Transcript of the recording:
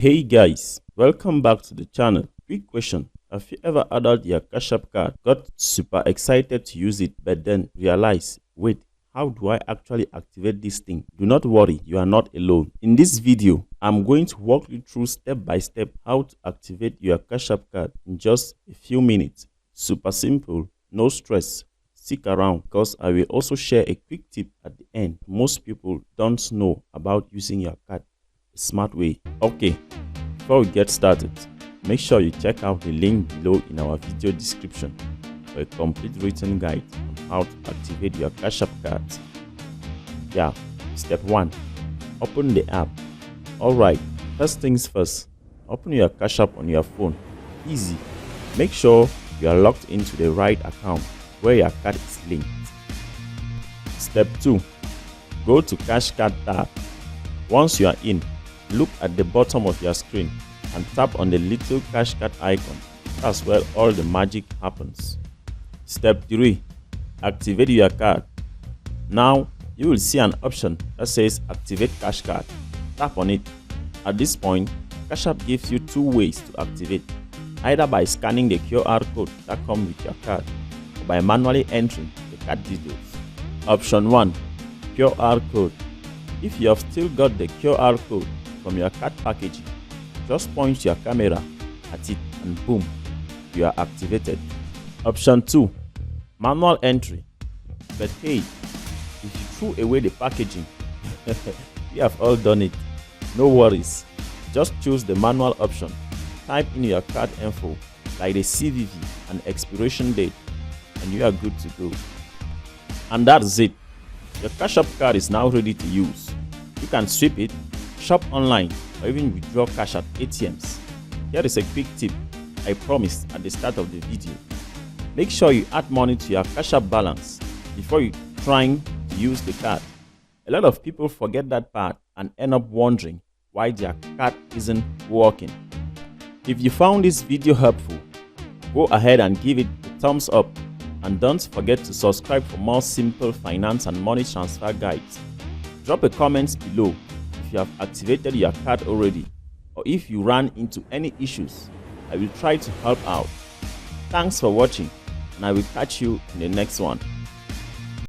Hey guys, welcome back to the channel. Quick question. Have you ever added your Cash App card, got super excited to use it, but then realize, wait, how do I actually activate this thing? Do not worry, you are not alone. In this video, I'm going to walk you through step by step how to activate your Cash App card in just a few minutes. Super simple, no stress. Stick around because I will also share a quick tip at the end. Most people don't know about using your card a smart way. Okay, before we get started, make sure you check out the link below in our video description for a complete written guide on how to activate your Cash App cards. Yeah, step 1. Open the app. Alright, first things first, open your Cash App on your phone. Easy. Make sure you are logged into the right account where your card is linked. Step 2. Go to Cash Card tab. Once you are in, look at the bottom of your screen and tap on the little Cash Card icon. That's where all the magic happens. Step 3. Activate your card. Now you will see an option that says Activate Cash Card. Tap on it. At this point, Cash App gives you two ways to activate, either by scanning the QR code that comes with your card or by manually entering the card details. Option 1. QR code. If you have still got the QR code from your card packaging, just point your camera at it and boom, you are activated. Option 2. Manual entry. But hey, if you threw away the packaging, we have all done it. No worries. Just choose the manual option. Type in your card info like the CVV and expiration date and you are good to go. And that's it. Your Cash App card is now ready to use. You can sweep it, shop online, or even withdraw cash at ATMs. Here is a quick tip I promised at the start of the video. Make sure you add money to your Cash App balance before you trying to use the card. A lot of people forget that part and end up wondering why their card isn't working. If you found this video helpful, go ahead and give it a thumbs up, and don't forget to subscribe for more simple finance and money transfer guides. Drop a comment below if you have activated your card already, or if you ran into any issues. I will try to help out. Thanks for watching, and I will catch you in the next one.